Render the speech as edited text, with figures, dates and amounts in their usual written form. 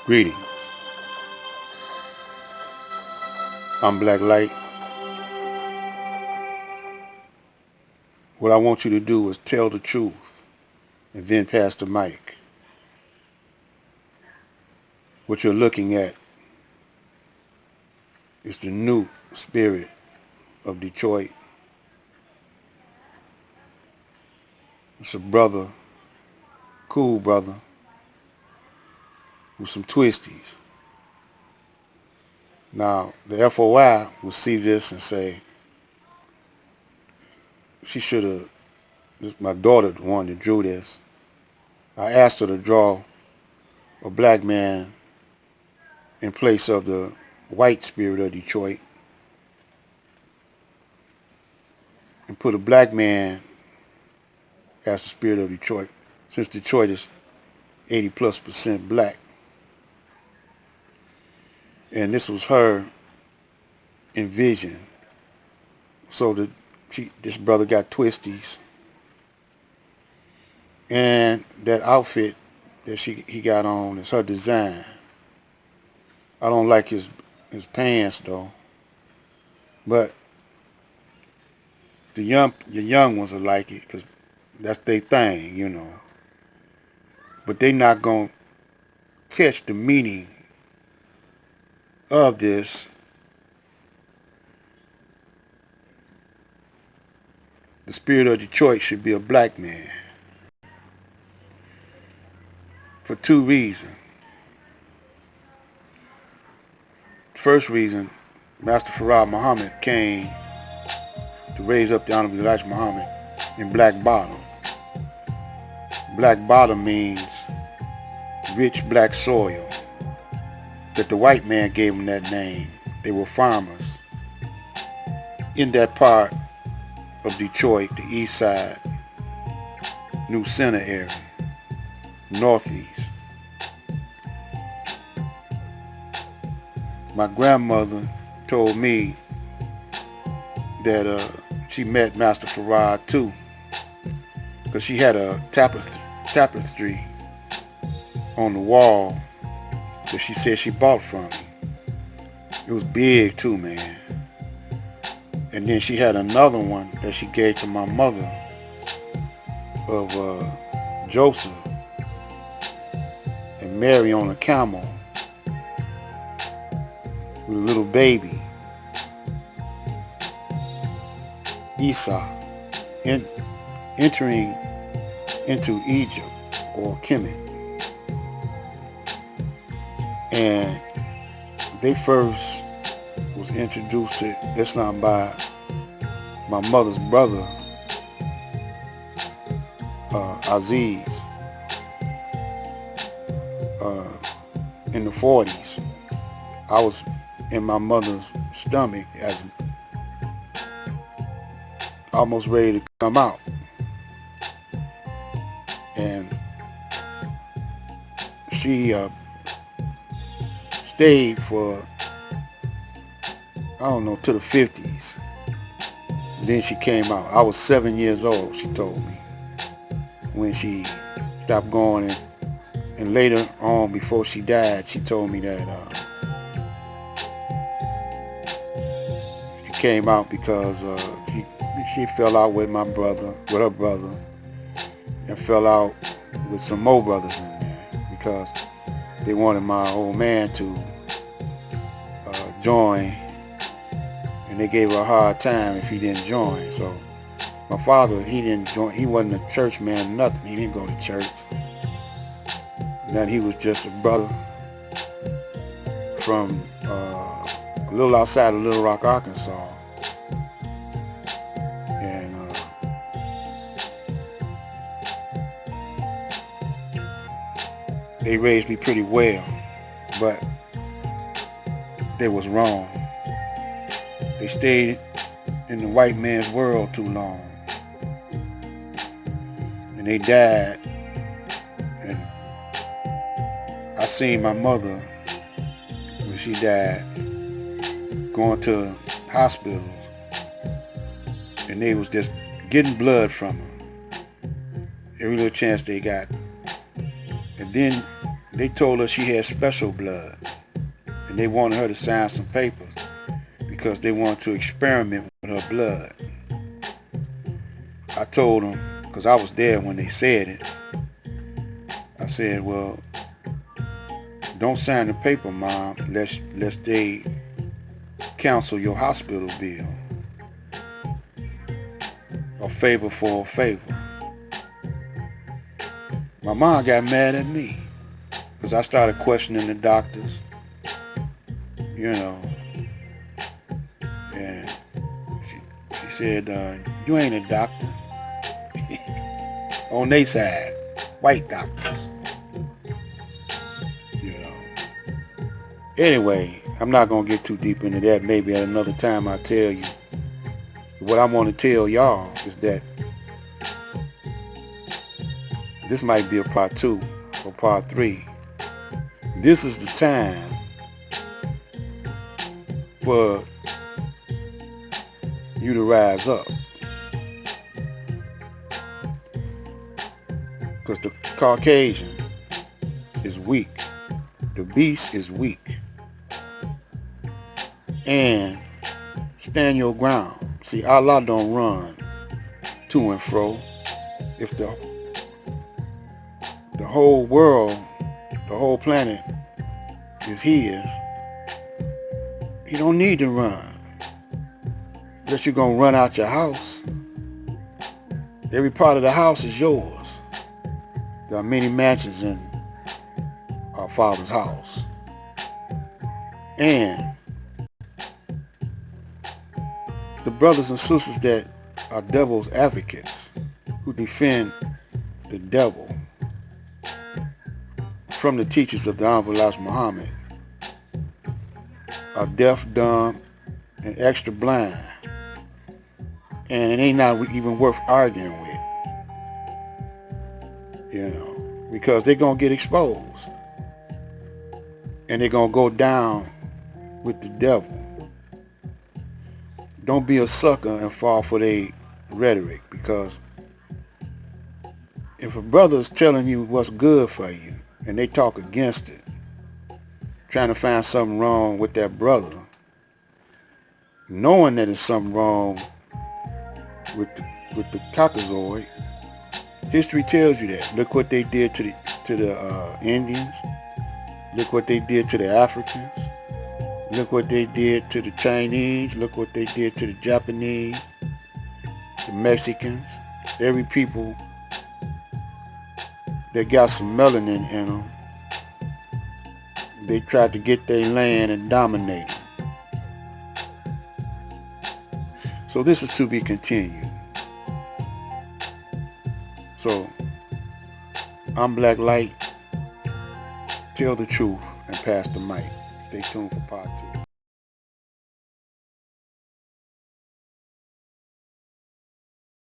Greetings. I'm Black Light. What I want you to do is tell the truth and then pass the mic. What you're looking at is the new spirit of Detroit. It's a brother, cool brother, with some twisties. Now, the FOI will see this and say, she should have, my daughter, the one that drew this, I asked her to draw a black man in place of the white spirit of Detroit and put a black man as the spirit of Detroit, since Detroit is 80+% black. And this was her envision. So this brother got twisties, and that outfit that he got on is her design. I don't like his pants though, but the young ones will like it because that's their thing, you know. But they not gonna catch the meaning of this. The spirit of Detroit should be a black man for two reasons. First reason, Master Farad Muhammad came to raise up the Honorable Elijah Muhammad in Black Bottom. Black Bottom means rich black soil. That the white man gave them that name. They were farmers in that part of Detroit, the east side, New Center area, northeast. My grandmother told me that she met Master Farad too, because she had a tapestry on the wall that she said she bought from me. It was big too, man. And then she had another one that she gave to my mother of Joseph and Mary on a camel with a little baby, Esau, entering into Egypt or Kemet. And they first was introduced to Islam by my mother's brother, Aziz, in the 40s. I was in my mother's stomach as almost ready to come out. And she stayed for, I don't know, to the 50s. Then she came out. I was 7 years old, she told me, when she stopped going. And later on, before she died, she told me that she came out because she fell out with her brother, and fell out with some more brothers in there because they wanted my old man to join, and they gave her a hard time if he didn't join. So my father, he didn't join. He wasn't a church man, nothing. He didn't go to church. Then he was just a brother from a little outside of Little Rock, Arkansas. And they raised me pretty well, but they was wrong. They stayed in the white man's world too long, and they died. And I seen my mother when she died going to hospitals, and they was just getting blood from her every little chance they got. And then They told her she had special blood, and they wanted her to sign some papers because they wanted to experiment with her blood. I told them, because I was there when they said it, I said, well, don't sign the paper, Mom, lest they cancel your hospital bill. A favor for a favor. My mom got mad at me because I started questioning the doctors, you know, and she said, you ain't a doctor. On their side, white doctors, you know. Anyway, I'm not going to get too deep into that. Maybe at another time I'll tell you. What I want to tell y'all is that this might be a part 2 or part 3. This is the time for you to rise up. Because the Caucasian is weak. The beast is weak. And stand your ground. See, Allah don't run to and fro. If the whole world, the whole planet is his, he don't need to run. Unless you're going to run out your house. Every part of the house is yours. There are many mansions in our Father's house. And the brothers and sisters that are devil's advocates, who defend the devil from the teachings of the Honorable Elijah Muhammad, are deaf, dumb, and extra blind. And it ain't not even worth arguing with. You know, because they're going to get exposed. And they're going to go down with the devil. Don't be a sucker and fall for their rhetoric, because if a brother's telling you what's good for you and they talk against it, trying to find something wrong with that brother, knowing that there's something wrong with the Caucasoid, history tells you that. Look what they did to the Indians. Look what they did to the Africans. Look what they did to the Chinese. Look what they did to the Japanese, the Mexicans. Every people that got some melanin in them, they tried to get their land and dominate them. So this is to be continued. So, I'm Black Light. Tell the truth and pass the mic. Stay tuned for part 2.